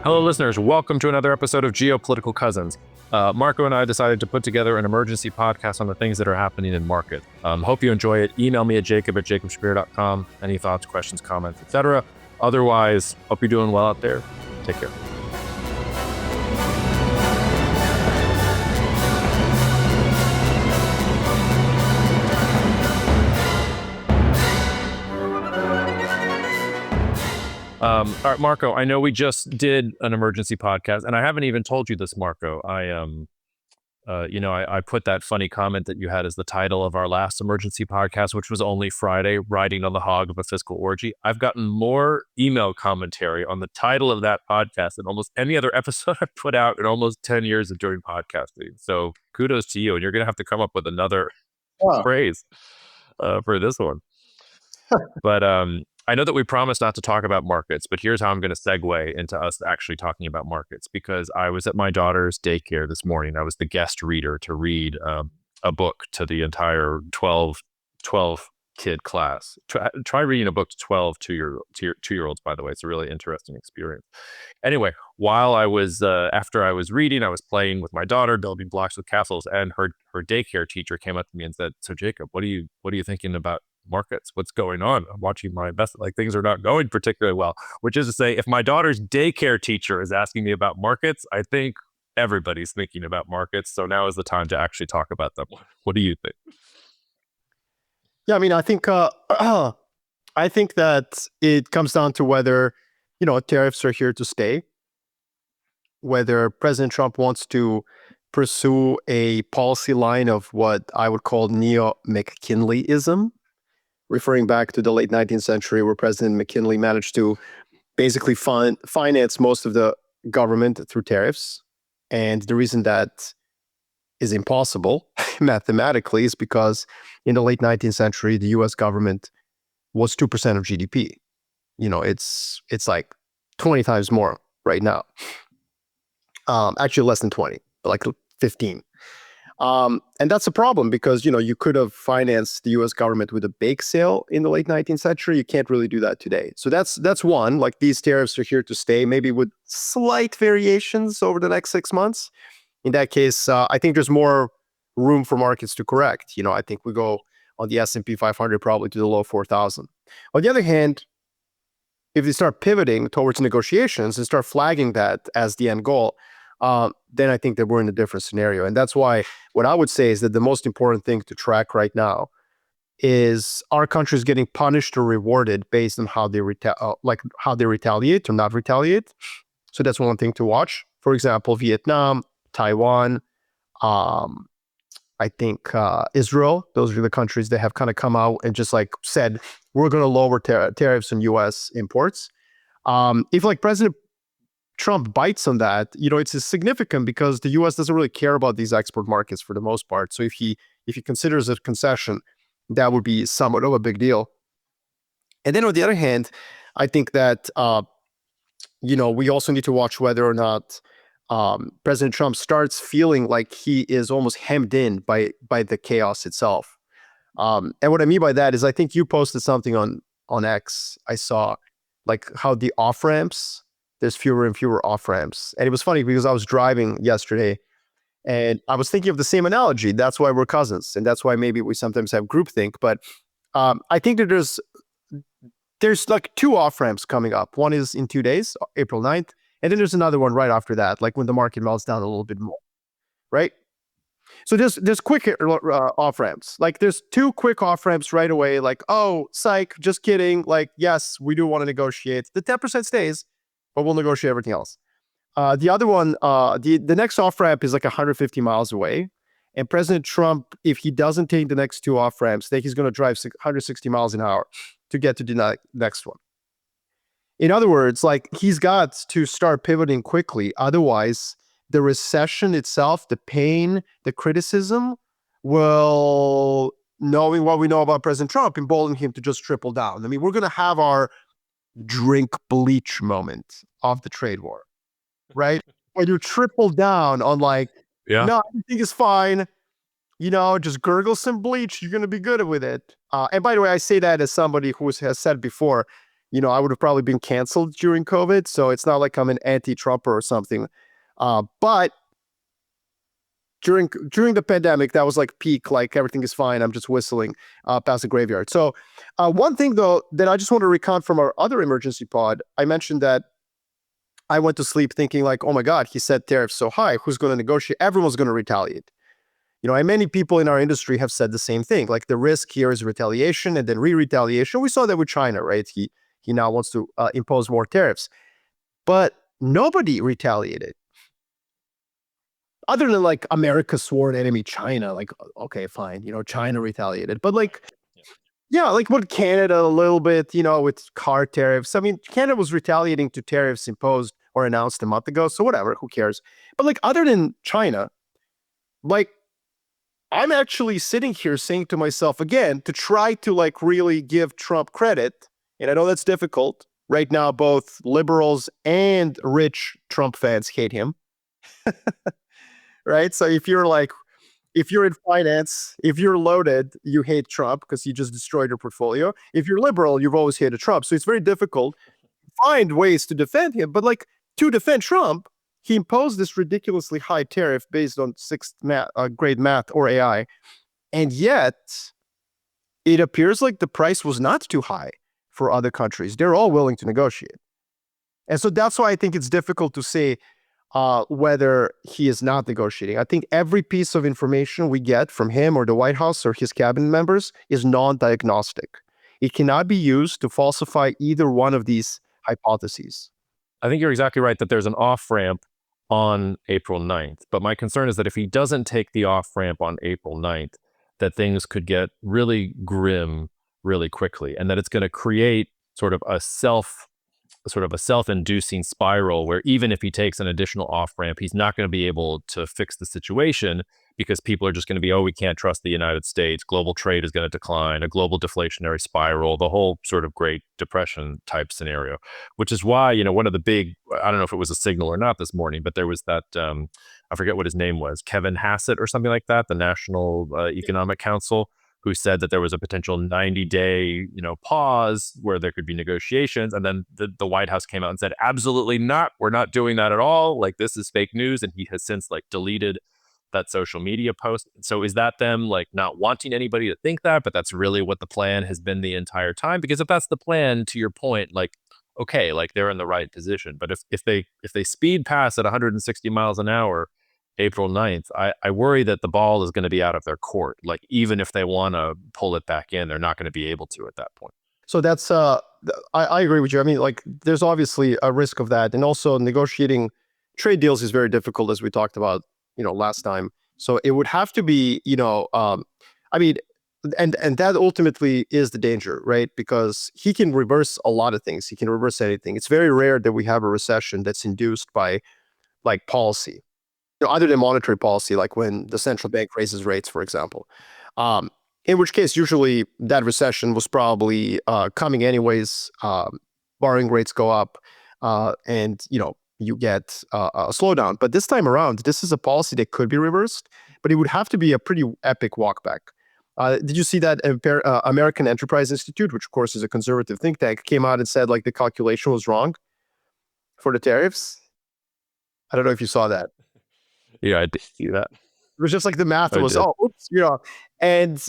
Hello, listeners. Welcome to another episode of Geopolitical Cousins. Marko and I decided to put together an emergency podcast on the things that are happening in market. Hope you enjoy it. Email me at jacob@jacobshapiro.com. Any thoughts, questions, comments, etc. Otherwise, hope you're doing well out there. Take care. All right, Marko, I know we just did an emergency podcast, and I haven't even told you this, Marko. I put that funny comment that you had as the title of our last emergency podcast, which was only Friday, Riding on the Hog of a Fiscal Orgy. I've gotten more email commentary on the title of that podcast than almost any other episode I've put out in almost 10 years of doing podcasting. So kudos to you, and you're going to have to come up with another phrase for this one. But I know that we promised not to talk about markets, but here's how I'm going to segue into us actually talking about markets, because I was at my daughter's daycare this morning. I was the guest reader to read a book to the entire 12 kid class. Try reading a book to 12 two-year-olds, by the way. It's a really interesting experience. Anyway, while I was, after I was reading, I was playing with my daughter, building blocks with castles, and her daycare teacher came up to me and said, "So Jacob, what are you thinking about markets? What's going on? I'm watching my investment, like things are not going particularly well." Which is to say, if my daughter's daycare teacher is asking me about markets, I think everybody's thinking about markets. So now is the time to actually talk about them. What do you think? Yeah, I mean, I think that it comes down to whether, tariffs are here to stay, whether President Trump wants to pursue a policy line of what I would call neo-McKinleyism, referring back to the late 19th century, where President McKinley managed to basically finance most of the government through tariffs. And the reason that is impossible mathematically is because in the late 19th century, the US government was 2% of GDP. It's like 20 times more right now. Actually less than 20, but like 15. And that's a problem because, you could have financed the US government with a bake sale in the late 19th century. You can't really do that today. So that's one, like these tariffs are here to stay, maybe with slight variations over the next 6 months. In that case, I think there's more room for markets to correct. I think we go on the S&P 500 probably to the low 4,000. On the other hand, if they start pivoting towards negotiations and start flagging that as the end goal, then I think that we're in a different scenario. And that's why what I would say is that the most important thing to track right now is, are countries getting punished or rewarded based on how they retaliate or not retaliate? So that's one thing to watch. For example, Vietnam, Taiwan, I think Israel. Those are the countries that have kind of come out and just like said, we're going to lower tariffs on U.S. imports. If like President Trump bites on that, it's significant because the U.S. doesn't really care about these export markets for the most part. So if he considers a concession, that would be somewhat of a big deal. And then on the other hand, I think that we also need to watch whether or not President Trump starts feeling like he is almost hemmed in by the chaos itself. And what I mean by that is, I think you posted something on X. I saw like how the off ramps, there's fewer and fewer off ramps. And it was funny because I was driving yesterday and I was thinking of the same analogy. That's why we're cousins. And that's why maybe we sometimes have groupthink. But I think that there's like 2 off ramps coming up. One is in 2 days, April 9th. And then there's another one right after that, like when the market melts down a little bit more, right? So there's quick off ramps. Like there's 2 quick off ramps right away. Like, oh, psych, just kidding. Like, yes, we do want to negotiate. The 10% stays, but we'll negotiate everything else. The other one, the next off ramp is like 150 miles away. And President Trump, if he doesn't take the next 2 off ramps, then he's going to drive 160 miles an hour to get to the next one. In other words, like he's got to start pivoting quickly. Otherwise, the recession itself, the pain, the criticism will, knowing what we know about President Trump, embolden him to just triple down. I mean, we're going to have our drink bleach moment of the trade war, right? When you triple down on like, no, everything is fine. Just gurgle some bleach. You're going to be good with it. And by the way, I say that as somebody who has said before, I would have probably been canceled during COVID. So it's not like I'm an anti-Trumper or something. But during the pandemic, that was like peak, like everything is fine. I'm just whistling past the graveyard. So one thing though that I just want to recount from our other emergency pod, I mentioned that I went to sleep thinking like, oh my God, he said tariffs so high. Who's going to negotiate? Everyone's going to retaliate. And many people in our industry have said the same thing. Like the risk here is retaliation and then re-retaliation. We saw that with China, right? He now wants to impose more tariffs, but nobody retaliated. Other than like America's sworn enemy, China, like, okay, fine, China retaliated. But like, yeah, like what Canada a little bit, with car tariffs. I mean, Canada was retaliating to tariffs imposed or announced a month ago. So whatever, who cares? But like, other than China, like, I'm actually sitting here saying to myself again, to try to like really give Trump credit. And I know that's difficult. Right now, both liberals and rich Trump fans hate him. Right? So if you're in finance, if you're loaded, you hate Trump because you just destroyed your portfolio. If you're liberal, you've always hated Trump. So it's very difficult to find ways to defend him. But like to defend Trump, he imposed this ridiculously high tariff based on sixth grade math or AI. And yet it appears like the price was not too high for other countries. They're all willing to negotiate. And so that's why I think it's difficult to say whether he is not negotiating. I think every piece of information we get from him or the White House or his cabinet members is non-diagnostic. It cannot be used to falsify either one of these hypotheses. I think you're exactly right that there's an off-ramp on April 9th. But my concern is that if he doesn't take the off-ramp on April 9th, that things could get really grim really quickly, and that it's going to create sort of a self-inducing spiral where even if he takes an additional off-ramp, he's not going to be able to fix the situation because people are just going to be, oh, we can't trust the United States. Global trade is going to decline, a global deflationary spiral, the whole sort of Great Depression type scenario, which is why, one of the big, I don't know if it was a signal or not this morning, but there was that, I forget what his name was, Kevin Hassett or something like that, the National Economic Council, who said that there was a potential 90-day, pause where there could be negotiations. And then the White House came out and said, absolutely not. We're not doing that at all. Like, this is fake news. And he has since deleted that social media post. So is that them not wanting anybody to think that, but that's really what the plan has been the entire time? Because if that's the plan, to your point, okay, they're in the right position. But if they speed past at 160 miles an hour, April 9th, I worry that the ball is going to be out of their court. Even if they want to pull it back in, they're not going to be able to at that point. So that's, I agree with you. I mean, there's obviously a risk of that. And also negotiating trade deals is very difficult, as we talked about, last time. So it would have to be, I mean, and that ultimately is the danger, right? Because he can reverse a lot of things. He can reverse anything. It's very rare that we have a recession that's induced by policy. Other than monetary policy, like when the central bank raises rates, for example, in which case usually that recession was probably coming anyways. Borrowing rates go up, and you get a slowdown. But this time around, this is a policy that could be reversed, but it would have to be a pretty epic walkback. Did you see that American Enterprise Institute, which of course is a conservative think tank, came out and said the calculation was wrong for the tariffs? I don't know if you saw that. Yeah, I did see that. It was just the math was, oops, and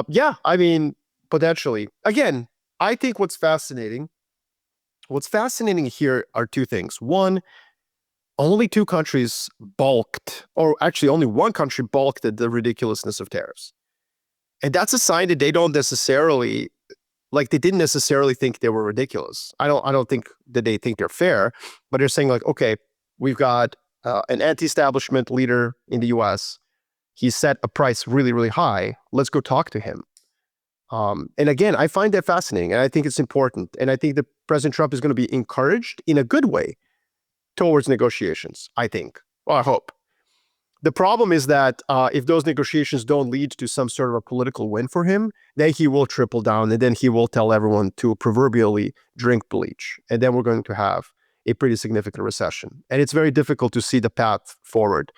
yeah, I mean, potentially. Again, I think what's fascinating here are two things. One, only two countries balked, or actually only one country balked at the ridiculousness of tariffs. And that's a sign that they don't necessarily, they didn't necessarily think they were ridiculous. I don't think that they think they're fair, but they're saying okay, we've got an anti-establishment leader in the US. He set a price really, really high. Let's go talk to him. And again, I find that fascinating, and I think it's important. And I think that President Trump is going to be encouraged in a good way towards negotiations, I think. Well, I hope. The problem is that if those negotiations don't lead to some sort of a political win for him, then he will triple down, and then he will tell everyone to proverbially drink bleach. And then we're going to have a pretty significant recession. And it's very difficult to see the path forward.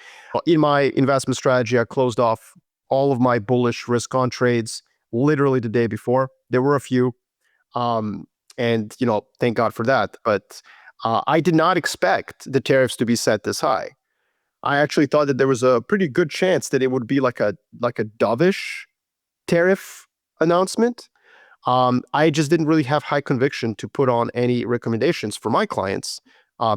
In my investment strategy, I closed off all of my bullish risk-on trades literally the day before. There were a few. And, thank God for that. But I did not expect the tariffs to be set this high. I actually thought that there was a pretty good chance that it would be like a dovish tariff announcement. I just didn't really have high conviction to put on any recommendations for my clients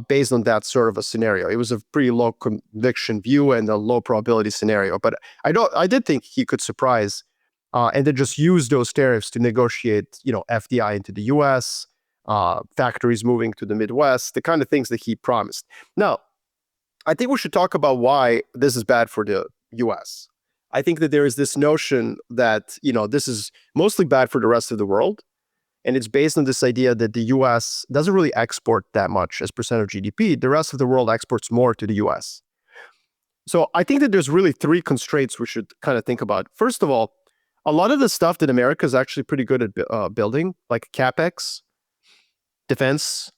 based on that sort of a scenario. It was a pretty low conviction view and a low probability scenario. But I did think he could surprise and then just use those tariffs to negotiate, FDI into the U.S., factories moving to the Midwest, the kind of things that he promised. Now, I think we should talk about why this is bad for the U.S. I think that there is this notion that, this is mostly bad for the rest of the world. And it's based on this idea that the US doesn't really export that much as percent of GDP. The rest of the world exports more to the US. So I think that there's really three constraints we should kind of think about. First of all, a lot of the stuff that America is actually pretty good at building, like CapEx, defense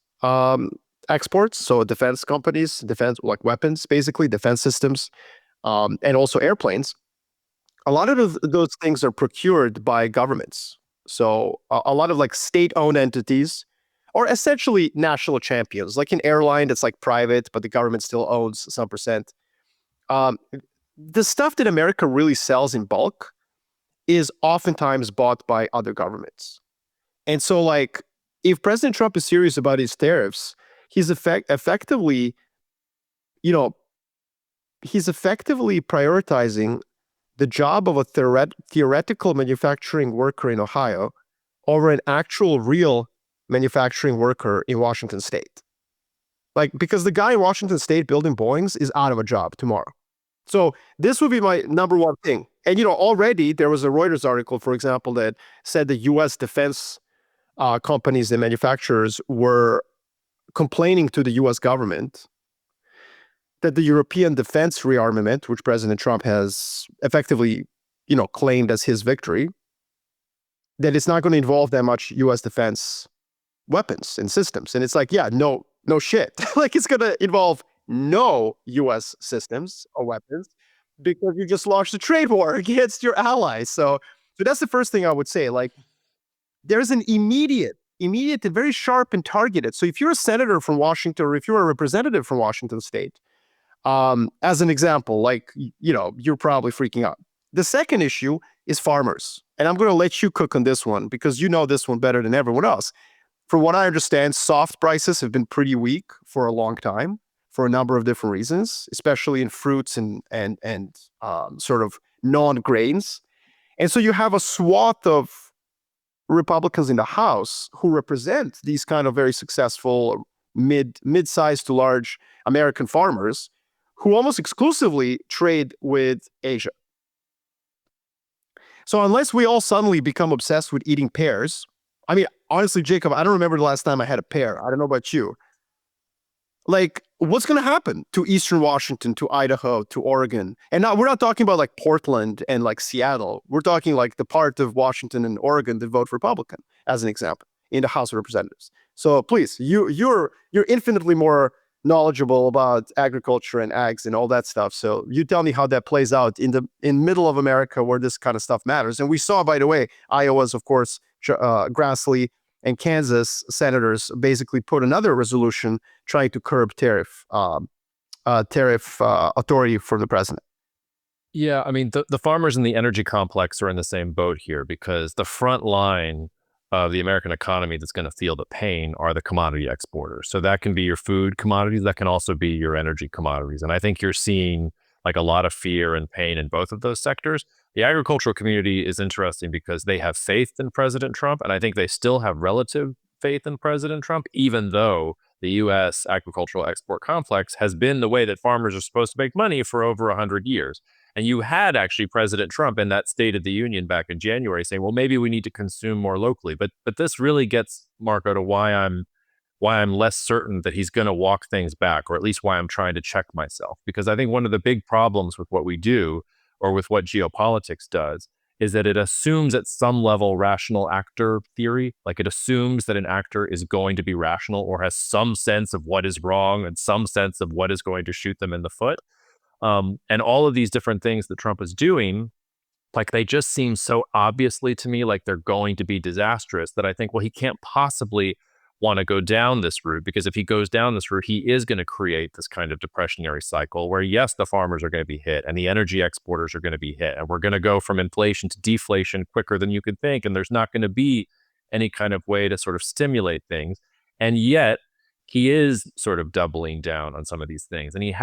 exports, so defense companies, defense like weapons, basically defense systems, and also airplanes. A lot of those things are procured by governments. So a lot of like state-owned entities, or essentially national champions, like an airline that's like private, but the government still owns some percent. The stuff that America really sells in bulk is oftentimes bought by other governments. And so like, if President Trump is serious about his tariffs, he's effectively prioritizing the job of a theoretical manufacturing worker in Ohio over an actual real manufacturing worker in Washington State. Like, because the guy in Washington State building Boeings is out of a job tomorrow. So this would be my number one thing. And, already there was a Reuters article, for example, that said the U.S. defense companies and manufacturers were complaining to the U.S. government that the European defense rearmament, which President Trump has effectively, claimed as his victory, that it's not going to involve that much U.S. defense weapons and systems. And it's like, yeah, no shit. Like, it's going to involve no U.S. systems or weapons because you just launched a trade war against your allies. So that's the first thing I would say. Like, there's an immediate, very sharp and targeted. So if you're a senator from Washington, or if you're a representative from Washington State, as an example, like, you're probably freaking out. The second issue is farmers. And I'm going to let you cook on this one because you know this one better than everyone else. From what I understand, soft prices have been pretty weak for a long time for a number of different reasons, especially in fruits and sort of non-grains. And so you have a swath of Republicans in the House who represent these kind of very successful mid-sized to large American farmers who almost exclusively trade with Asia. So unless we all suddenly become obsessed with eating pears, I mean, honestly, Jacob, I don't remember the last time I had a pear. I don't know about you. Like, what's going to happen to Eastern Washington, to Idaho, to Oregon? And now we're not talking about like Portland and like Seattle. We're talking like the part of Washington and Oregon that vote Republican, as an example, in the House of Representatives. So please, you're infinitely more knowledgeable about agriculture and ags and all that stuff. So you tell me how that plays out in middle of America where this kind of stuff matters. And we saw, by the way, Iowa's, of course, Grassley and Kansas senators basically put another resolution trying to curb tariff authority from the president. Yeah, I mean, the farmers in the energy complex are in the same boat here because the front line of the American economy that's going to feel the pain are the commodity exporters. So that can be your food commodities. That can also be your energy commodities. And I think you're seeing like a lot of fear and pain in both of those sectors. The agricultural community is interesting because they have faith in President Trump. And I think they still have relative faith in President Trump, even though the U.S. agricultural export complex has been the way that farmers are supposed to make money for over 100 years. And you had actually President Trump in that State of the Union back in January saying, well, maybe we need to consume more locally. But this really gets, Marko, to why I'm less certain that he's going to walk things back, or at least why I'm trying to check myself. Because I think one of the big problems with what we do, or with what geopolitics does, is that it assumes at some level rational actor theory. Like, it assumes that an actor is going to be rational or has some sense of what is wrong and some sense of what is going to shoot them in the foot. And all of these different things that Trump is doing like they just seem so obviously to me like they're going to be disastrous that I think, well, he can't possibly want to go down this route, because if he goes down this route, he is going to create this kind of depressionary cycle where, yes, the farmers are going to be hit and the energy exporters are going to be hit, and we're going to go from inflation to deflation quicker than you could think, and there's not going to be any kind of way to sort of stimulate things. And yet he is sort of doubling down on some of these things. And the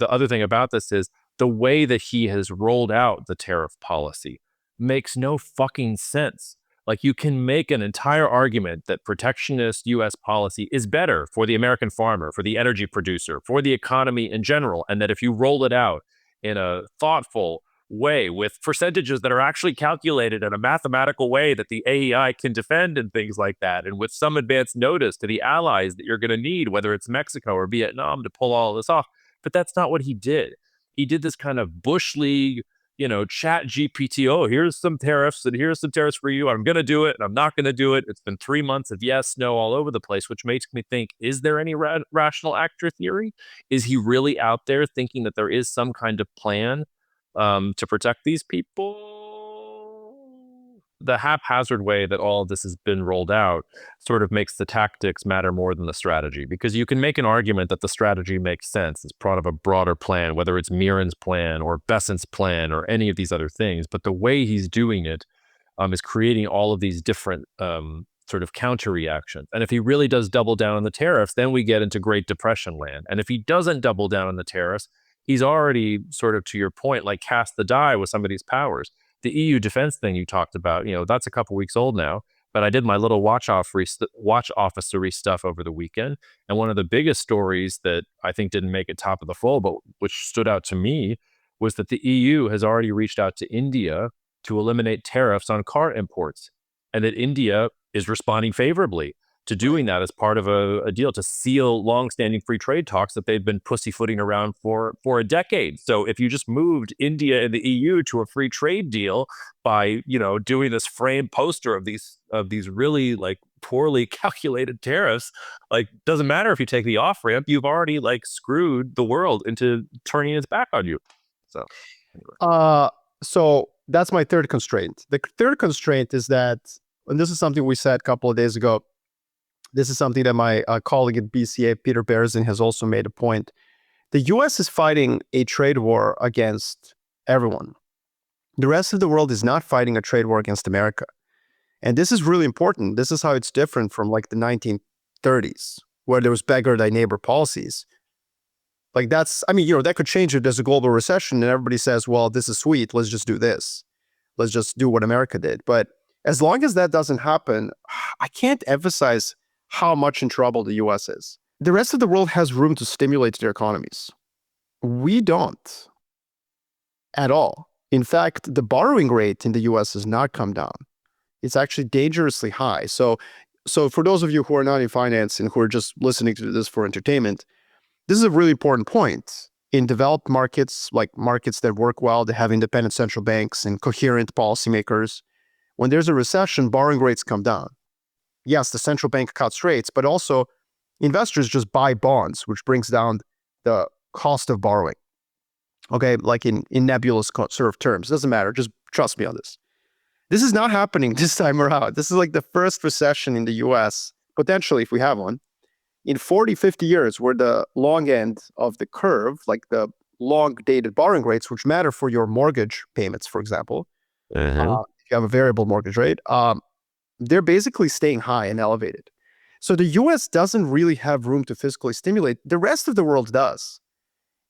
other thing about this is the way that he has rolled out the tariff policy makes no fucking sense. Like, you can make an entire argument that protectionist US policy is better for the American farmer, for the energy producer, for the economy in general, and that if you roll it out in a thoughtful way with percentages that are actually calculated in a mathematical way that the AEI can defend and things like that, and with some advance notice to the allies that you're going to need, whether it's Mexico or Vietnam, to pull all of this off. But that's not what he did. He did this kind of Bush League, chat GPT, oh, here's some tariffs and here's some tariffs for you. I'm going to do it and I'm not going to do it. It's been 3 months of yes, no, all over the place, which makes me think, is there any rational actor theory? Is he really out there thinking that there is some kind of plan to protect these people? The haphazard way that all of this has been rolled out sort of makes the tactics matter more than the strategy, because you can make an argument that the strategy makes sense. It's part of a broader plan, whether it's Mirren's plan or Besant's plan or any of these other things. But the way he's doing it is creating all of these different sort of counter reactions. And if he really does double down on the tariffs, then we get into Great Depression land. And if he doesn't double down on the tariffs, he's already sort of, to your point, like cast the die with some of these powers. The EU defense thing you talked about, that's a couple weeks old now, but I did my little watch officery stuff over the weekend. And one of the biggest stories that I think didn't make it top of the fold, but which stood out to me, was that the EU has already reached out to India to eliminate tariffs on car imports, and that India is responding favorably to doing that as part of a deal to seal longstanding free trade talks that they've been pussyfooting around for a decade. So if you just moved India and the EU to a free trade deal by, doing this framed poster of these really like poorly calculated tariffs, like, doesn't matter if you take the off ramp, you've already like screwed the world into turning its back on you. So anyway. So that's my third constraint. The third constraint is that, and this is something we said a couple of days ago, this is something that my colleague at BCA, Peter Berzin, has also made a point. The US is fighting a trade war against everyone. The rest of the world is not fighting a trade war against America. And this is really important. This is how it's different from like the 1930s, where there was beggar thy neighbor policies. Like that could change if there's a global recession and everybody says, well, this is sweet, let's just do this. Let's just do what America did. But as long as that doesn't happen, I can't emphasize how much in trouble the US is. The rest of the world has room to stimulate their economies. We don't at all. In fact, the borrowing rate in the US has not come down. It's actually dangerously high. So for those of you who are not in finance and who are just listening to this for entertainment, this is a really important point. In developed markets, like markets that work well, they have independent central banks and coherent policymakers, when there's a recession, borrowing rates come down. Yes, the central bank cuts rates, but also investors just buy bonds, which brings down the cost of borrowing. Okay, like in nebulous sort of terms. Doesn't matter, just trust me on this. This is not happening this time around. This is like the first recession in the US, potentially if we have one, in 40, 50 years, where the long end of the curve, like the long-dated borrowing rates, which matter for your mortgage payments, for example, if you have a variable mortgage rate, they're basically staying high and elevated. So the US doesn't really have room to fiscally stimulate. The rest of the world does.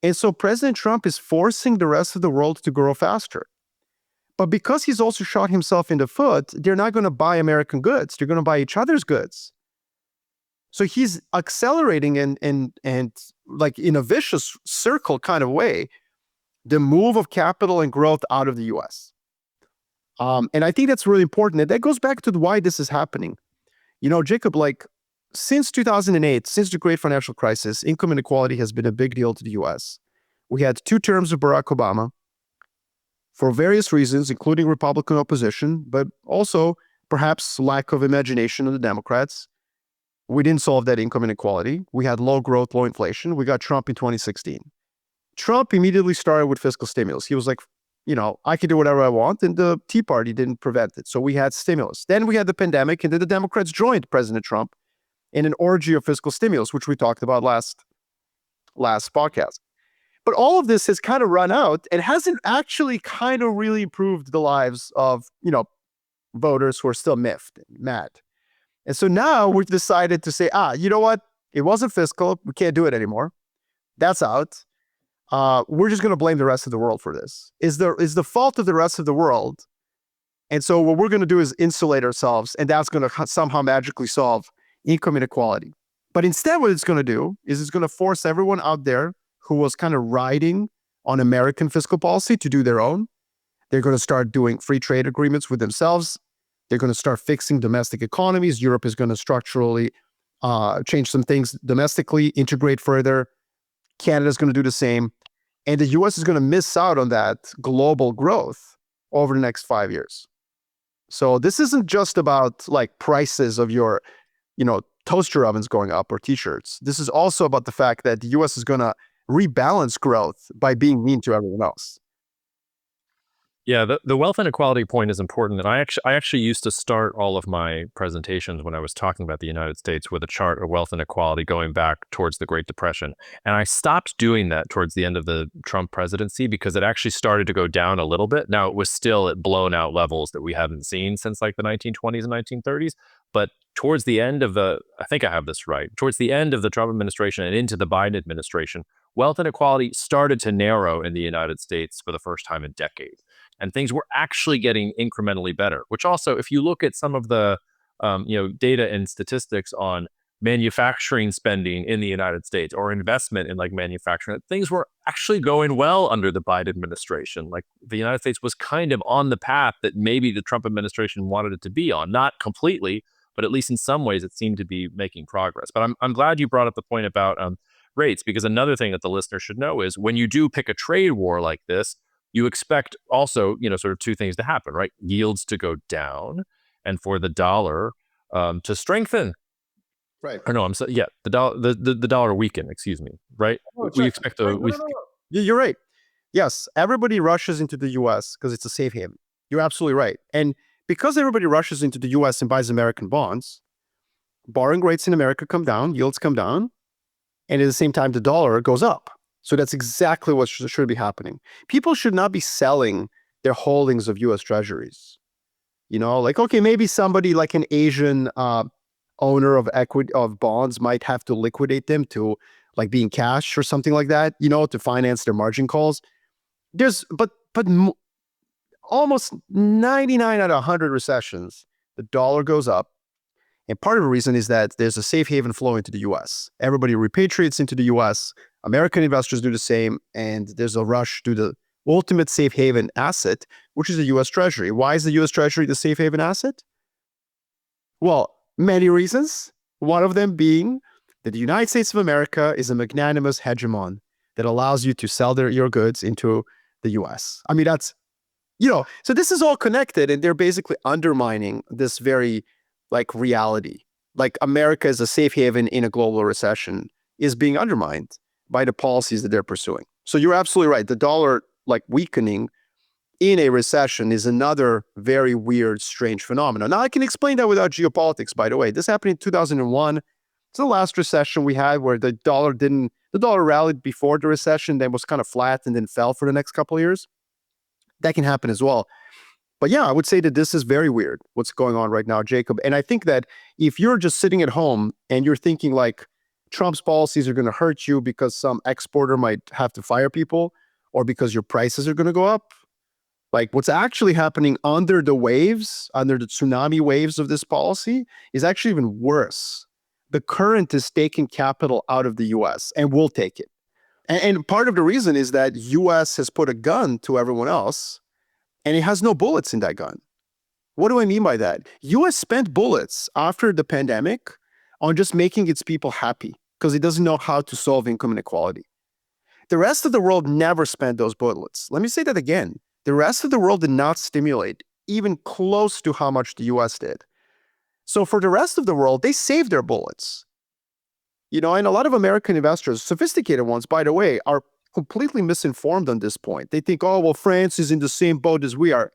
And so President Trump is forcing the rest of the world to grow faster. But because he's also shot himself in the foot, they're not going to buy American goods. They're going to buy each other's goods. So he's accelerating and like in a vicious circle kind of way, the move of capital and growth out of the US. And I think that's really important. And that goes back to why this is happening. Jacob, like since 2008, since the great financial crisis, income inequality has been a big deal to the US. We had 2 terms of Barack Obama for various reasons, including Republican opposition, but also perhaps lack of imagination of the Democrats. We didn't solve that income inequality. We had low growth, low inflation. We got Trump in 2016. Trump immediately started with fiscal stimulus. He was like, I could do whatever I want, and the Tea Party didn't prevent it. So we had stimulus. Then we had the pandemic, and then the Democrats joined President Trump in an orgy of fiscal stimulus, which we talked about last podcast. But all of this has kind of run out and hasn't actually kind of really improved the lives of, voters who are still miffed and mad. And so now we've decided to say, you know what? It wasn't fiscal. We can't do it anymore. That's out. We're just going to blame the rest of the world for this. Is the fault of the rest of the world. And so what we're going to do is insulate ourselves, and that's going to somehow magically solve income inequality. But instead, what it's going to do is it's going to force everyone out there who was kind of riding on American fiscal policy to do their own. They're going to start doing free trade agreements with themselves. They're going to start fixing domestic economies. Europe is going to structurally change some things domestically, integrate further. Canada's going to do the same. And the US is going to miss out on that global growth over the next 5 years. So this isn't just about like prices of your, toaster ovens going up or t-shirts. This is also about the fact that the US is going to rebalance growth by being mean to everyone else. Yeah, the wealth inequality point is important. And I actually used to start all of my presentations when I was talking about the United States with a chart of wealth inequality going back towards the Great Depression. And I stopped doing that towards the end of the Trump presidency because it actually started to go down a little bit. Now, it was still at blown out levels that we haven't seen since like the 1920s and 1930s. But towards the end of I think I have this right, towards the end of the Trump administration and into the Biden administration, wealth inequality started to narrow in the United States for the first time in decades. And things were actually getting incrementally better, which also, if you look at some of the data and statistics on manufacturing spending in the United States or investment in like manufacturing, things were actually going well under the Biden administration. Like the United States was kind of on the path that maybe the Trump administration wanted it to be on, not completely, but at least in some ways it seemed to be making progress. But I'm glad you brought up the point about rates, because another thing that the listener should know is when you do pick a trade war like this, you expect also, sort of two things to happen, right? Yields to go down and for the dollar to strengthen. Right. Or no, the dollar, the dollar weaken, excuse me, right? We expect You're right. Yes, everybody rushes into the US because it's a safe haven. You're absolutely right. And because everybody rushes into the US and buys American bonds, borrowing rates in America come down, yields come down, and at the same time, the dollar goes up. So that's exactly what should be happening. People should not be selling their holdings of US treasuries. Okay, maybe somebody like an Asian owner of equity of bonds might have to liquidate them to like being cash or something like that, to finance their margin calls. But almost 99 out of 100 recessions, the dollar goes up. And part of the reason is that there's a safe haven flow into the US. Everybody repatriates into the US. American investors do the same. And there's a rush to the ultimate safe haven asset, which is the US Treasury. Why is the US Treasury the safe haven asset? Well, many reasons. One of them being that the United States of America is a magnanimous hegemon that allows you to sell your goods into the US. I mean, that's, so this is all connected, and they're basically undermining this very like reality. Like America is a safe haven in a global recession is being undermined by the policies that they're pursuing. So you're absolutely right. The dollar like weakening in a recession is another very weird, strange phenomenon. Now I can explain that without geopolitics, by the way. This happened in 2001. It's the last recession we had where the dollar rallied before the recession, then was kind of flat and then fell for the next couple of years. That can happen as well. But yeah, I would say that this is very weird, what's going on right now, Jacob. And I think that if you're just sitting at home and you're thinking like Trump's policies are going to hurt you because some exporter might have to fire people or because your prices are going to go up, like what's actually happening under the waves, under the tsunami waves of this policy is actually even worse. The current is taking capital out of the US and will take it. And part of the reason is that US has put a gun to everyone else and it has no bullets in that gun. What do I mean by that? US spent bullets after the pandemic on just making its people happy because it doesn't know how to solve income inequality. The rest of the world never spent those bullets. Let me say that again. The rest of the world did not stimulate even close to how much the US did. So for the rest of the world, they saved their bullets. And a lot of American investors, sophisticated ones, by the way, are completely misinformed on this point. They think, oh, well, France is in the same boat as we are.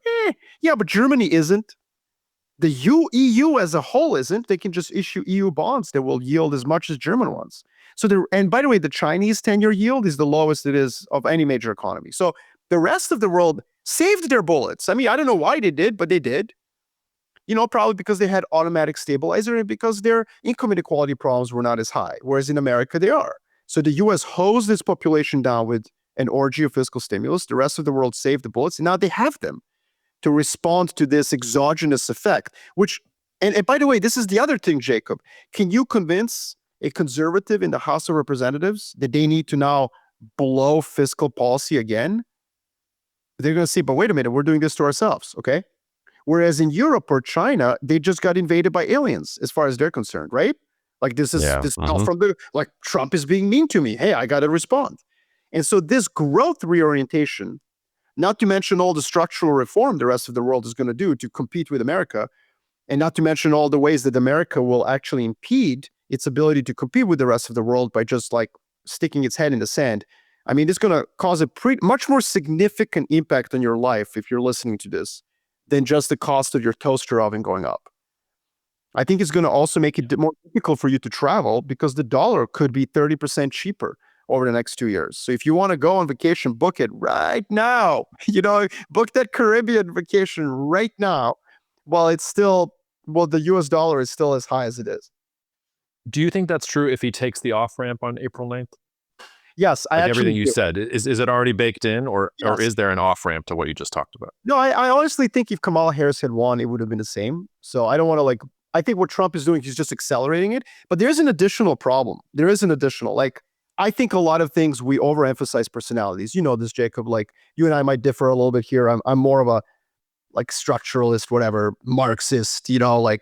Yeah, but Germany isn't. The EU as a whole isn't. They can just issue EU bonds that will yield as much as German ones. And by the way, the Chinese 10-year yield is the lowest it is of any major economy. So the rest of the world saved their bullets. I mean, I don't know why they did, but they did. Probably because they had automatic stabilizer and because their income inequality problems were not as high, whereas in America they are. So the US hosed its population down with an orgy of fiscal stimulus. The rest of the world saved the bullets, and now they have them to respond to this exogenous effect, and by the way, this is the other thing, Jacob. Can you convince a conservative in the House of Representatives that they need to now blow fiscal policy again? They're going to say, but wait a minute, we're doing this to ourselves, okay? Whereas in Europe or China, they just got invaded by aliens as far as they're concerned, right? Like this not from like Trump is being mean to me. Hey, I got to respond. And so this growth reorientation, not to mention all the structural reform the rest of the world is going to do to compete with America, and not to mention all the ways that America will actually impede its ability to compete with the rest of the world by just like sticking its head in the sand. I mean, it's going to cause a much more significant impact on your life if you're listening to this than just the cost of your toaster oven going up. I think it's going to also make it more difficult for you to travel because the dollar could be 30% cheaper over the next 2 years. So if you want to go on vacation, book it right now. Book that Caribbean vacation right now while the US dollar is still as high as it is. Do you think that's true if he takes the off-ramp on April 9th? Yes, I actually everything you said. Is it already baked in, or is there an off-ramp to what you just talked about? No, I honestly think if Kamala Harris had won, it would have been the same. So I don't want to I think what Trump is doing, he's just accelerating it. But there's an additional problem. There is an additional, I think a lot of things we overemphasize personalities. You know this, Jacob. Like you and I might differ a little bit here. I'm more of a structuralist, whatever, Marxist,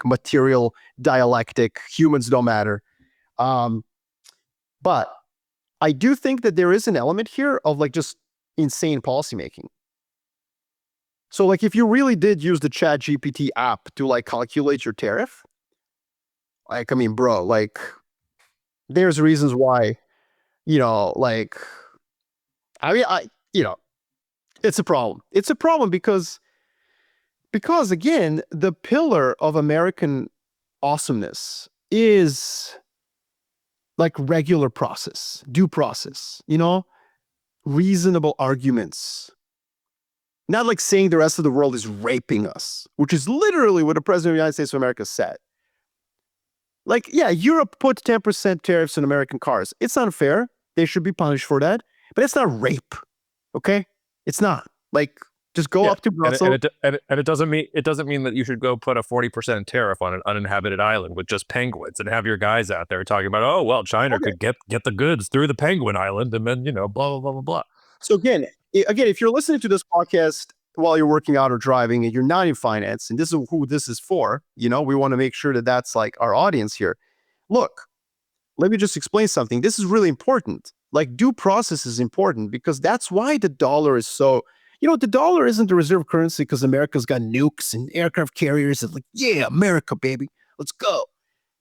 material dialectic, humans don't matter. But I do think that there is an element here of just insane policymaking. So if you really did use the ChatGPT app to calculate your tariff, bro, there's reasons why, it's a problem. It's a problem because again, the pillar of American awesomeness is regular process, due process, reasonable arguments. Not saying the rest of the world is raping us, which is literally what the President of the United States of America said. Europe put 10% tariffs on American cars. It's unfair. They should be punished for that. But it's not rape, okay? It's not. Just go up to Brussels. And it doesn't mean that you should go put a 40% tariff on an uninhabited island with just penguins and have your guys out there talking about, oh, well, China could get the goods through the penguin island and then, blah, blah, blah, blah, blah. So again, if you're listening to this podcast while you're working out or driving and you're not in finance, and this is who this is for, we want to make sure that that's our audience here. Look, let me just explain something. This is really important. Due process is important because that's why the dollar is so... the dollar isn't the reserve currency because America's got nukes and aircraft carriers and yeah, America, baby, let's go.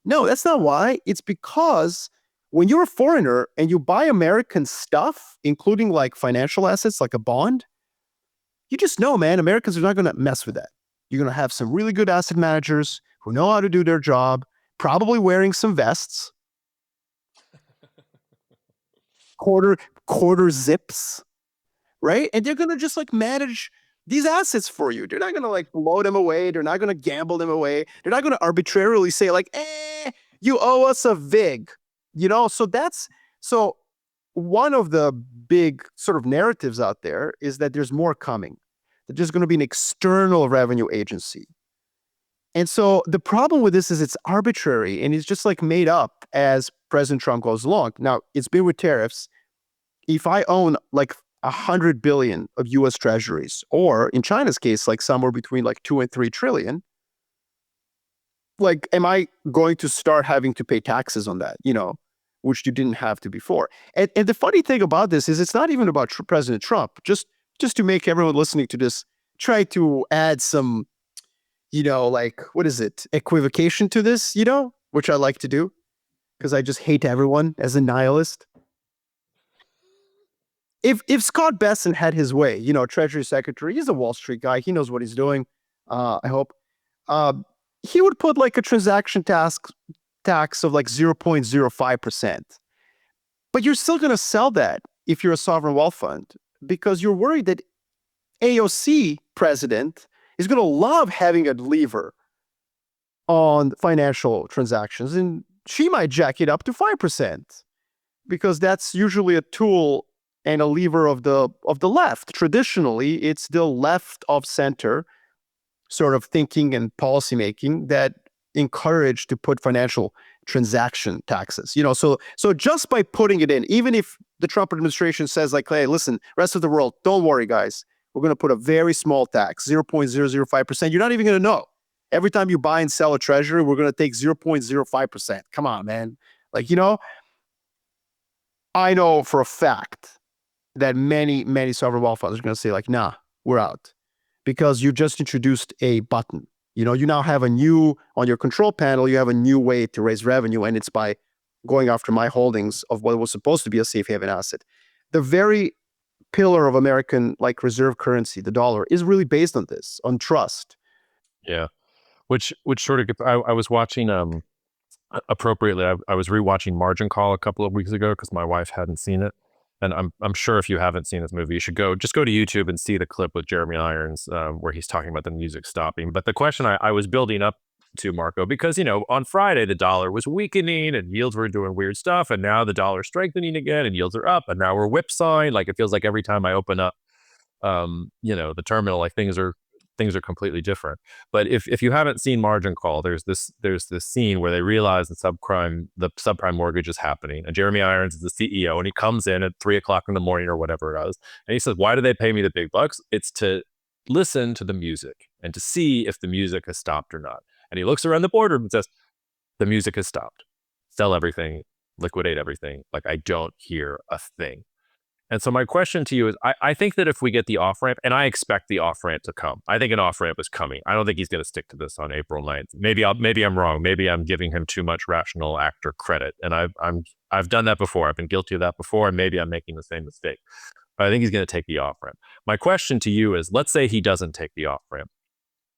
No, that's not why. It's because when you're a foreigner and you buy American stuff, including financial assets, like a bond, you just know, man, Americans are not going to mess with that. You're going to have some really good asset managers who know how to do their job, probably wearing some vests, quarter zips, right? And they're going to just manage these assets for you. They're not going to blow them away. They're not going to gamble them away. They're not going to arbitrarily say you owe us a VIG, So one of the big sort of narratives out there is that there's more coming, that there's going to be an external revenue agency. And so the problem with this is it's arbitrary and it's just made up as President Trump goes along. Now, it's been with tariffs. If I own 100 billion of US treasuries, or in China's case, somewhere between 2 and 3 trillion, am I going to start having to pay taxes on that, which you didn't have to before? And the funny thing about this is it's not even about President Trump. Just to make everyone listening to this try to add some, what is it? Equivocation to this, which I like to do because I just hate everyone as a nihilist. if Scott Bessent had his way, Treasury Secretary, he's a Wall Street guy. He knows what he's doing. I hope. Uh, he would put like a transaction tax of like 0.05%. But you're still going to sell that if you're a sovereign wealth fund because you're worried that AOC president is going to love having a lever on financial transactions, and she might jack it up to 5% because that's usually a tool and a lever of the left. Traditionally, it's the left of center sort of thinking and policymaking that encourage to put financial transaction taxes. So just by putting it in, even if the Trump administration says like, hey, listen, rest of the world, don't worry, guys, we're going to put a very small tax, 0.005%. You're not even going to know. Every time you buy and sell a treasury, we're going to take 0.05%. Come on, man. I know for a fact that many, many sovereign wealth funds are going to say like, nah, we're out because you just introduced a button. You now have on your control panel, you have a new way to raise revenue, and it's by going after my holdings of what was supposed to be a safe haven asset. The very pillar of American reserve currency, the dollar, is really based on this, on trust. Yeah. Which sort of, I was watching, appropriately, I was rewatching Margin Call a couple of weeks ago because my wife hadn't seen it. And I'm sure if you haven't seen this movie, you should go to YouTube and see the clip with Jeremy Irons where he's talking about the music stopping. But the question I was building up to, Marko, because, on Friday, the dollar was weakening and yields were doing weird stuff. And now the dollar's strengthening again and yields are up. And now we're whipsawing. Like it feels like every time I open up, the terminal, like things are completely different. But if you haven't seen Margin Call, there's this scene where they realize the subprime mortgage is happening, and Jeremy Irons is the CEO, and he comes in at 3:00 in the morning or whatever it is, and he says, "Why do they pay me the big bucks? It's to listen to the music and to see if the music has stopped or not." And he looks around the boardroom and says, "The music has stopped. Sell everything, liquidate everything. Like I don't hear a thing." And so my question to you is, I think that if we get the off-ramp, and I expect the off-ramp to come, I think an off-ramp is coming. I don't think he's going to stick to this on April 9th. Maybe I'm wrong. Maybe I'm giving him too much rational actor credit. And I've done that before. I've been guilty of that before, and maybe I'm making the same mistake. But I think he's going to take the off-ramp. My question to you is, let's say he doesn't take the off-ramp.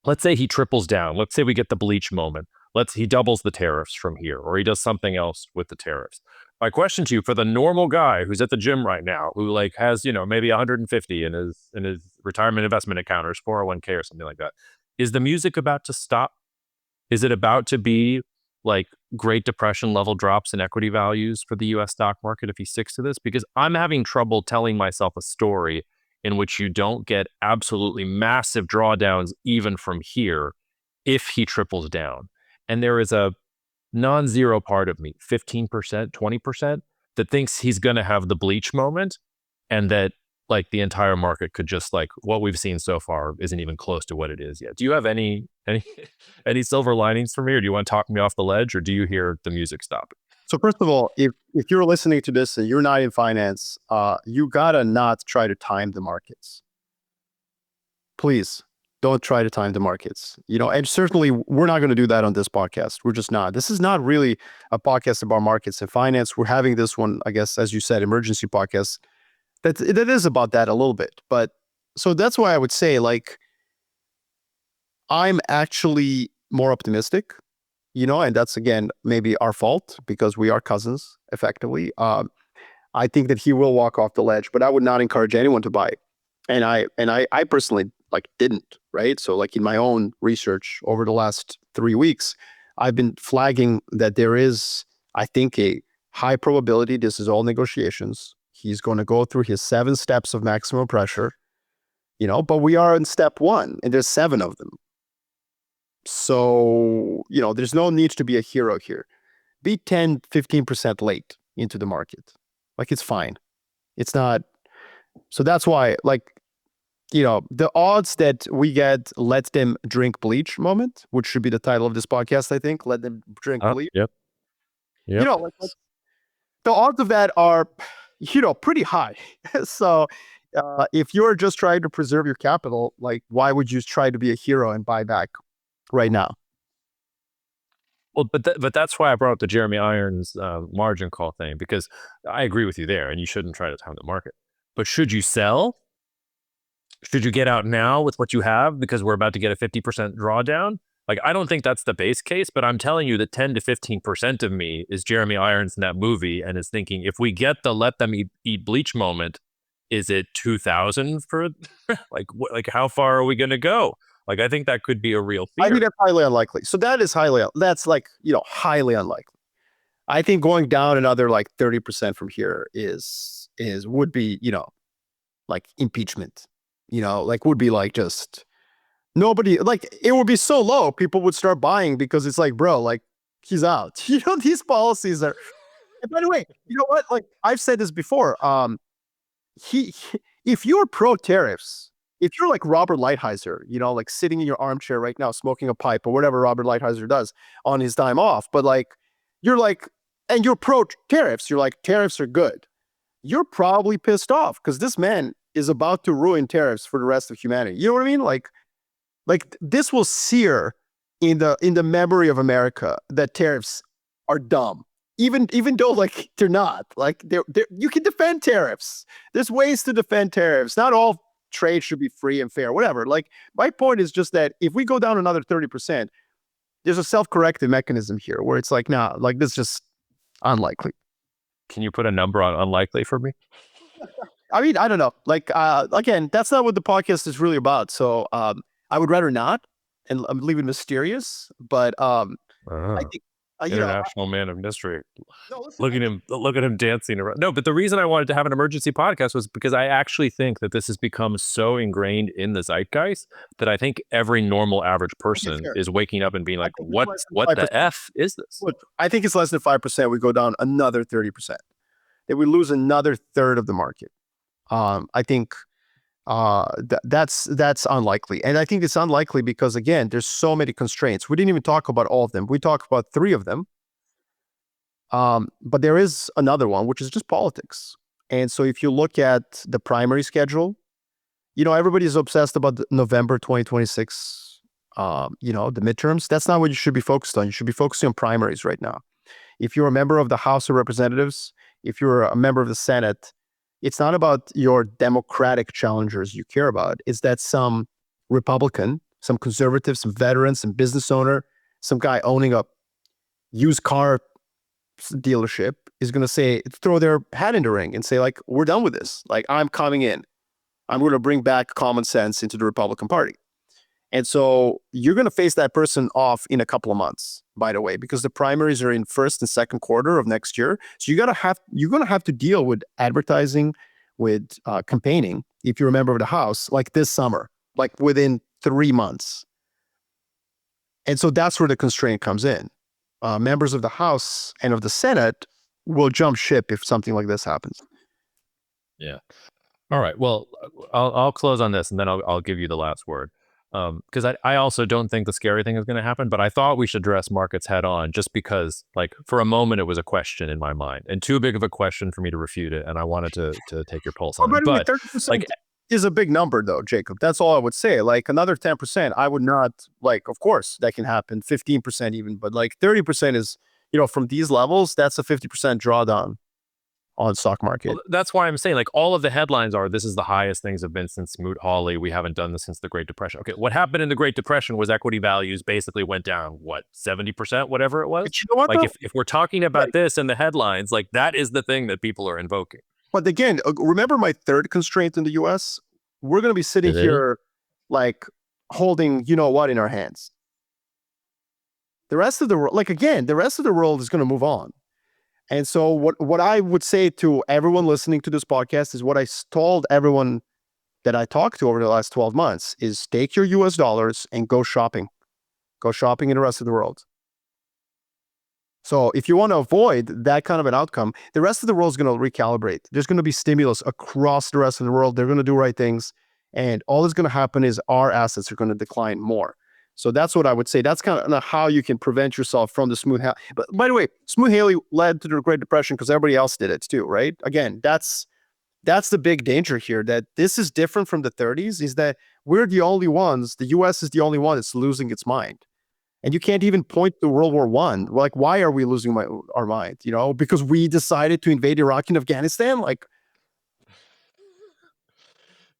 Let's say he triples down. Let's say we get the Bleach moment. He doubles the tariffs from here, or he does something else with the tariffs. My question to you, for the normal guy who's at the gym right now, who has, maybe 150 in his retirement investment account or his 401k or something like that, is the music about to stop? Is it about to be like Great Depression level drops in equity values for the US stock market if he sticks to this? Because I'm having trouble telling myself a story in which you don't get absolutely massive drawdowns even from here if he triples down. And there is a non-zero part of me, 15%, 20%, that thinks he's going to have the Bleach moment, and that the entire market could just what we've seen so far isn't even close to what it is yet. Do you have any silver linings for me, or do you want to talk me off the ledge, or do you hear the music stop? So first of all, if you're listening to this and you're not in finance, you gotta not try to time the markets. Please don't try to time the markets. And certainly we're not going to do that on this podcast. We're just not. This is not really a podcast about markets and finance. We're having this one, I guess, as you said, emergency podcast. That is about that a little bit. But so that's why I would say I'm actually more optimistic. And that's, again, maybe our fault because we are cousins, effectively. I think that he will walk off the ledge, but I would not encourage anyone to buy. And I personally didn't, right? So in my own research over the last 3 weeks, I've been flagging that there is, I think, a high probability, this is all negotiations, he's going to go through his 7 steps of maximum pressure, but we are in step 1 and there's 7 of them. So, there's no need to be a hero here. Be 10, 15% late into the market. It's fine. It's not. So that's why, the odds that we get let them drink bleach moment, which should be the title of this podcast, I think, let them drink bleach. Yep. The odds of that are, pretty high. So if you're just trying to preserve your capital, why would you try to be a hero and buy back right now? Well, but that's why I brought up the Jeremy Irons Margin Call thing, because I agree with you there, and you shouldn't try to time the market. But should you sell? Should you get out now with what you have because we're about to get a 50% drawdown? Like, I don't think that's the base case, but I'm telling you that 10 to 15% of me is Jeremy Irons in that movie and is thinking, if we get the let them eat Bleach moment, is it 2000 for like how far are we going to go? Like, I think that could be a real fear. I think that's highly unlikely. So that's like, highly unlikely. I think going down another like 30% from here would be, like impeachment, like would be like just nobody, like it would be so low, people would start buying because it's like, bro, like he's out. These policies are, and by the way, you know what? Like I've said this before. If you're pro tariffs, if you're like Robert Lighthizer, like sitting in your armchair right now, smoking a pipe or whatever Robert Lighthizer does on his time off, but like, you're like, and you're pro tariffs, you're like, tariffs are good. You're probably pissed off because this man is about to ruin tariffs for the rest of humanity. You know what I mean? Like this will sear in the memory of America that tariffs are dumb. Even though like they're not, like they're you can defend tariffs. There's ways to defend tariffs. Not all trade should be free and fair, whatever. Like my point is just that if we go down another 30%, there's a self-corrective mechanism here where it's like, nah, like this is just unlikely. Can you put a number on unlikely for me? I mean, I don't know. Like, again, that's not what the podcast is really about. So I would rather not and leave it mysterious. But I think international man of mystery. No, listen, look at him dancing around. No, but the reason I wanted to have an emergency podcast was because I actually think that this has become so ingrained in the zeitgeist that I think every normal average person is waking up and being like, what the F is this? Look, I think it's less than 5%. We go down another 30%. That we lose another third of the market. I think that's unlikely. And I think it's unlikely because, again, there's so many constraints. We didn't even talk about all of them. We talked about 3 of them. But there is another one, which is just politics. And so if you look at the primary schedule, everybody's obsessed about November 2026, the midterms. That's not what you should be focused on. You should be focusing on primaries right now. If you're a member of the House of Representatives, if you're a member of the Senate, it's not about your Democratic challengers you care about. It's that some Republican, some conservative, some veteran, some business owner, some guy owning a used car dealership is going to throw their hat in the ring and say, like, we're done with this. Like, I'm coming in. I'm going to bring back common sense into the Republican Party. And so you're going to face that person off in a couple of months, by the way, because the primaries are in first and second quarter of next year. So you're going to have to deal with advertising, with campaigning, if you're a member of the House, like this summer, like within 3 months. And so that's where the constraint comes in. Members of the House and of the Senate will jump ship if something like this happens. Yeah. All right. Well, I'll close on this and then I'll give you the last word. Because I also don't think the scary thing is going to happen, but I thought we should address markets head on just because, like, for a moment, it was a question in my mind and too big of a question for me to refute it. And I wanted to take your pulse on it. But 30% like, is a big number, though, Jacob. That's all I would say. Like, another 10%, I would not, like, of course, that can happen, 15% even, but like 30% is, from these levels, that's a 50% drawdown on stock market. Well, that's why I'm saying, like, all of the headlines are, this is the highest things have been since Smoot-Hawley. We haven't done this since the Great Depression. Okay, what happened in the Great Depression was equity values basically went down, 70%, whatever it was? But you know what, like, if we're talking about this in the headlines, like, that is the thing that people are invoking. But again, remember my third constraint in the US? We're going to be sitting here, like, holding what in our hands. The rest of the world, like, again, the rest of the world is going to move on. And so what I would say to everyone listening to this podcast is what I told everyone that I talked to over the last 12 months is take your US dollars and go shopping. Go shopping in the rest of the world. So if you want to avoid that kind of an outcome, the rest of the world is going to recalibrate. There's going to be stimulus across the rest of the world. They're going to do right things. And all that's going to happen is our assets are going to decline more. So that's what I would say. That's kind of how you can prevent yourself from the Smoot-Hawley. But by the way, Smoot-Hawley led to the Great Depression because everybody else did it too, right? Again, that's the big danger here, that this is different from the 30s, is that we're the only ones, the US is the only one that's losing its mind. And you can't even point to World War I. Like, why are we losing our mind? Because we decided to invade Iraq and Afghanistan? Like,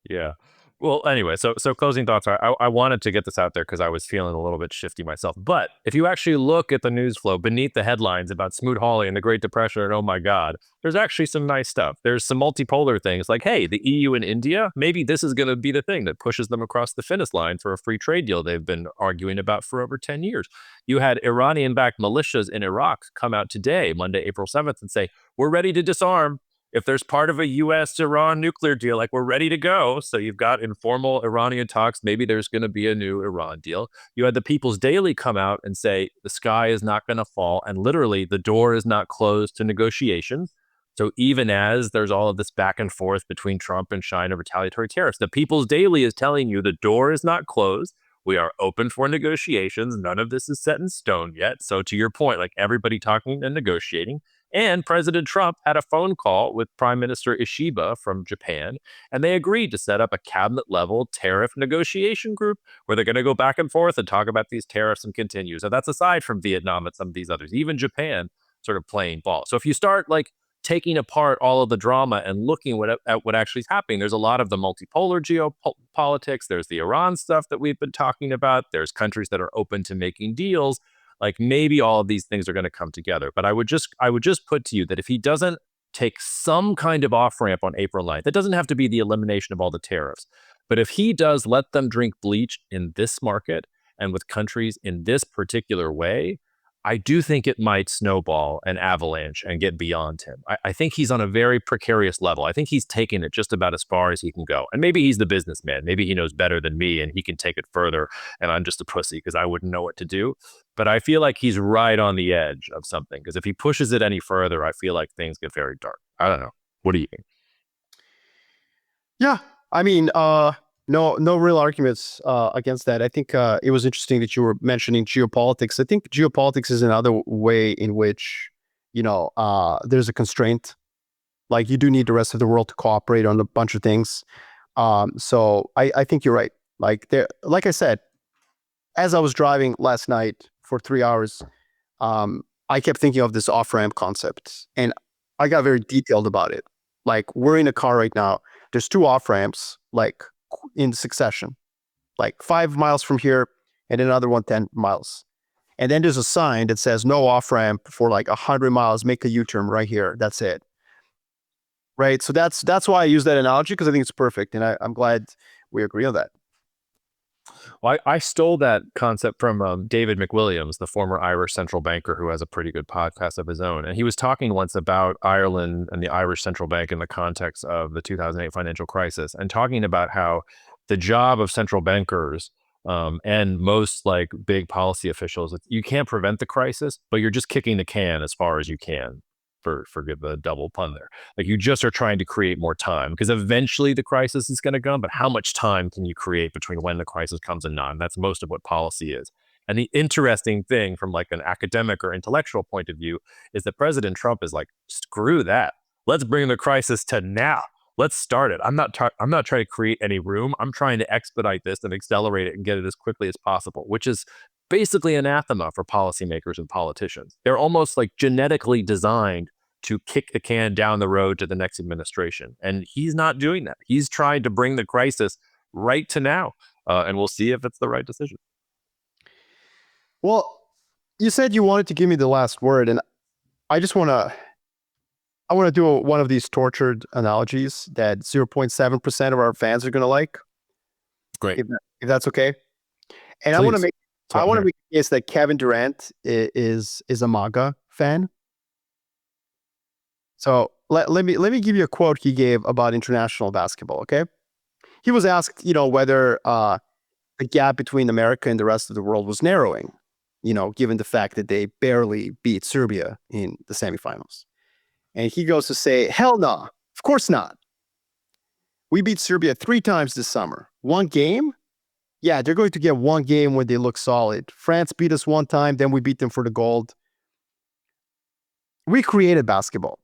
Yeah. Well, anyway, so closing thoughts are I wanted to get this out there because I was feeling a little bit shifty myself. But if you actually look at the news flow beneath the headlines about Smoot Hawley and the Great Depression and oh my God, there's actually some nice stuff. There's some multipolar things like, hey, the EU and India, maybe this is going to be the thing that pushes them across the finish line for a free trade deal they've been arguing about for over 10 years. You had Iranian-backed militias in Iraq come out today, Monday, April 7th, and say, we're ready to disarm. If there's part of a US-Iran nuclear deal, like we're ready to go. So you've got informal Iranian talks. Maybe there's going to be a new Iran deal. You had the People's Daily come out and say the sky is not going to fall. And literally the door is not closed to negotiations. So even as there's all of this back and forth between Trump and China retaliatory tariffs, the People's Daily is telling you the door is not closed. We are open for negotiations. None of this is set in stone yet. So to your point, like everybody talking and negotiating. And President Trump had a phone call with Prime Minister Ishiba from Japan, and they agreed to set up a cabinet level tariff negotiation group where they're going to go back and forth and talk about these tariffs and continue. So that's aside from Vietnam and some of these others, even Japan sort of playing ball. So if you start like taking apart all of the drama and looking at what actually is happening, there's a lot of the multipolar geopolitics. There's the Iran stuff that we've been talking about. There's countries that are open to making deals. Like maybe all of these things are going to come together. But I would just put to you that if he doesn't take some kind of off ramp on April 9th, that doesn't have to be the elimination of all the tariffs. But if he does let them drink bleach in this market and with countries in this particular way, I do think it might snowball and avalanche and get beyond him. I think he's on a very precarious level. I think he's taken it just about as far as he can go. And maybe he's the businessman. Maybe he knows better than me and he can take it further. And I'm just a pussy because I wouldn't know what to do. But I feel like he's right on the edge of something because if he pushes it any further, I feel like things get very dark. I don't know. What do you think? Yeah, I mean, no real arguments against that. I think it was interesting that you were mentioning geopolitics. I think geopolitics is another way in which, there's a constraint. Like you do need the rest of the world to cooperate on a bunch of things. So I think you're right. Like I said, as I was driving last night for 3 hours, I kept thinking of this off-ramp concept, and I got very detailed about it. Like we're in a car right now. There's 2 off-ramps, like in succession, like 5 miles from here and another one 10 miles. And then there's a sign that says no off-ramp for like 100 miles, make a U-turn right here. That's it. Right. So that's why I use that analogy, because I think it's perfect. And I'm glad we agree on that. Well, I stole that concept from David McWilliams, the former Irish central banker who has a pretty good podcast of his own. And he was talking once about Ireland and the Irish central bank in the context of the 2008 financial crisis, and talking about how the job of central bankers and most like big policy officials, you can't prevent the crisis, but you're just kicking the can as far as you can. Forgive the double pun there. Like you just are trying to create more time because eventually the crisis is going to come, but how much time can you create between when the crisis comes and not? And that's most of what policy is. And the interesting thing from like an academic or intellectual point of view is that President Trump is like, screw that. Let's bring the crisis to now. Let's start it. I'm not trying to create any room. I'm trying to expedite this and accelerate it and get it as quickly as possible, which is basically anathema for policymakers and politicians. They're almost like genetically designed to kick the can down the road to the next administration. And he's not doing that. He's trying to bring the crisis right to now. And we'll see if it's the right decision. Well, you said you wanted to give me the last word, and I just want to do one of these tortured analogies that 0.7% of our fans are going to like. Great. If that's okay. And Please. I want to make a case that Kevin Durant is a MAGA fan. So let me give you a quote he gave about international basketball. Okay, he was asked, whether the gap between America and the rest of the world was narrowing, given the fact that they barely beat Serbia in the semifinals. And he goes to say, "Hell no, of course not. We beat Serbia 3 times this summer. 1 game? Yeah, they're going to get 1 game when they look solid. France beat us 1 time, then we beat them for the gold. We created basketball.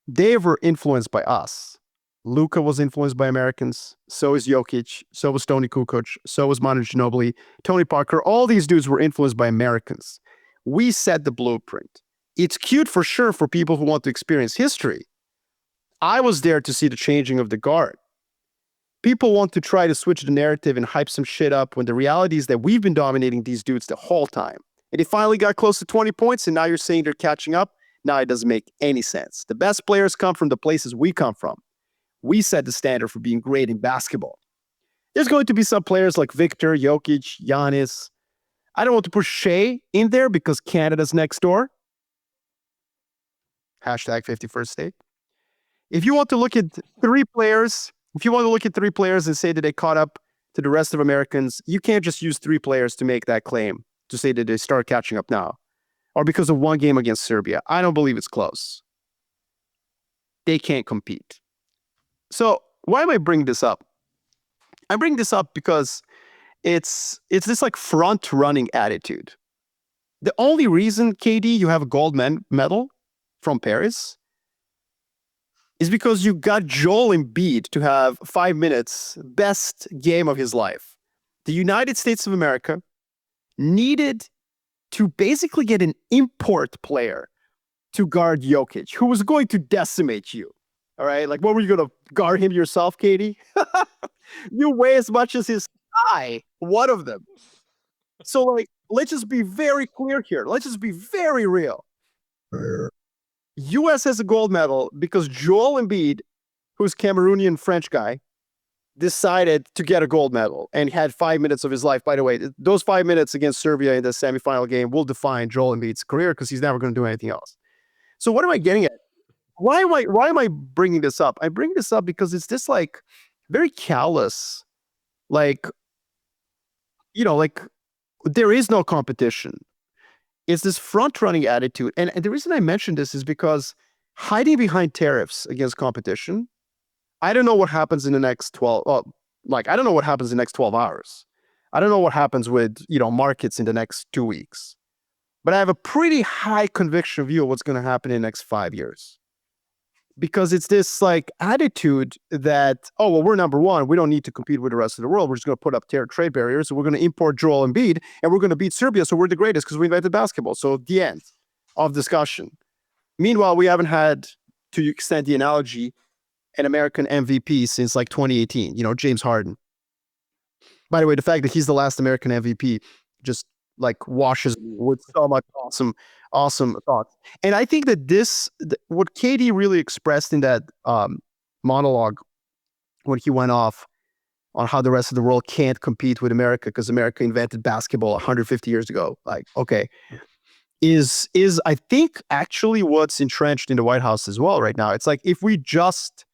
They were influenced by us. Luka was influenced by Americans. So is Jokic. So was Tony Kukoc. So was Manu Ginobili. Tony Parker. All these dudes were influenced by Americans. We set the blueprint. It's cute for sure for people who want to experience history. I was there to see the changing of the guard. people want to try to switch the narrative and hype some shit up when the reality is that we've been dominating these dudes the whole time. And they finally got close to 20 points, and now you're saying they're catching up? Now it doesn't make any sense. The best players come from the places we come from. We set the standard for being great in basketball. There's going to be some players like Victor, Jokic, Giannis. I don't want to put Shea in there because Canada's next door. Hashtag 51st state. If you want to look at three players, and say that they caught up to the rest of Americans, you can't just use three players to make that claim, to say that they start catching up now. Or because of one game against Serbia. I don't believe it's close. They can't compete. So why am I bringing this up? I bring this up because it's this like front-running attitude. The only reason, KD, you have a gold medal from Paris is because you got Joel Embiid to have 5 minutes, best game of his life. The United States of America needed to basically get an import player to guard Jokic, who was going to decimate you. All right? Like, what were you going to guard him yourself, KD? You weigh as much as his thigh, one of them. So, like, let's just be very clear here. Let's just be very real. U.S. has a gold medal because Joel Embiid, who's Cameroonian French guy, decided to get a gold medal and had 5 minutes of his life. By the way, those 5 minutes against Serbia in the semifinal game will define Joel Embiid's career because he's never going to do anything else. So what am I getting at? Why am I bringing this up? I bring this up because it's this like very callous, like, you know, like there is no competition. It's this front-running attitude. And the reason I mention this is because hiding behind tariffs against competition, I don't know what happens in the next 12, I don't know what happens in the next 12 hours. I don't know what happens with, markets in the next 2 weeks. But I have a pretty high conviction view of what's going to happen in the next 5 years. Because it's this like attitude that, oh, well, we're number one. We don't need to compete with the rest of the world. We're just going to put up trade barriers. So we're going to import Joel Embiid and we're going to beat Serbia. So we're the greatest because we invented basketball. So the end of discussion. Meanwhile, we haven't had, to extend the analogy, an American MVP since like 2018, James Harden. By the way, the fact that he's the last American MVP just like washes with so much awesome thoughts. And I think that what KD really expressed in that monologue when he went off on how the rest of the world can't compete with America because America invented basketball 150 years ago. Like, okay, is I think actually what's entrenched in the White House as well right now. It's like if we just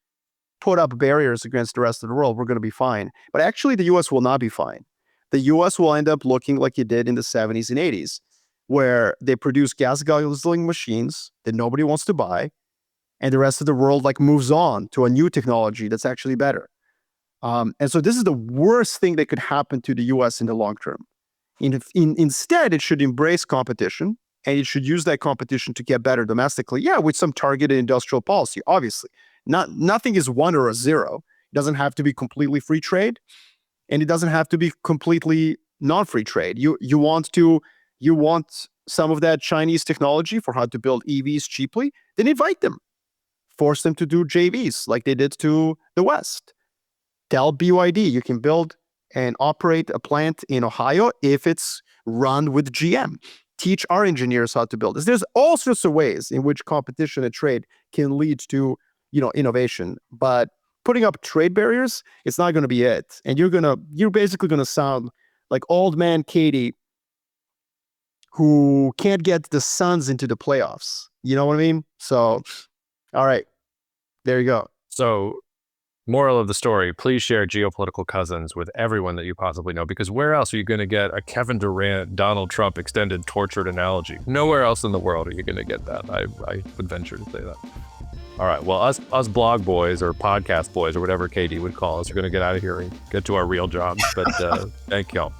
put up barriers against the rest of the world, we're going to be fine. But actually, the U.S. will not be fine. The U.S. will end up looking like it did in the 70s and 80s, where they produce gas guzzling machines that nobody wants to buy, and the rest of the world like moves on to a new technology that's actually better. And so this is the worst thing that could happen to the U.S. in the long term. Instead, it should embrace competition, and it should use that competition to get better domestically. Yeah, with some targeted industrial policy, obviously. Nothing is 1 or a 0. It doesn't have to be completely free trade, and it doesn't have to be completely non-free trade. You want some of that Chinese technology for how to build EVs cheaply, then invite them. Force them to do JVs like they did to the West. Tell BYD you can build and operate a plant in Ohio if it's run with GM. Teach our engineers how to build this. There's all sorts of ways in which competition and trade can lead to innovation, but putting up trade barriers, it's not going to be it. And you're basically going to sound like old man Katie who can't get the Suns into the playoffs. You know what I mean? So, all right, there you go. So, moral of the story, please share Geopolitical Cousins with everyone that you possibly know, because where else are you going to get a Kevin Durant, Donald Trump extended tortured analogy? Nowhere else in the world are you going to get that. I would venture to say that. All right, well, us blog boys or podcast boys or whatever KD would call us are going to get out of here and get to our real jobs. But thank y'all.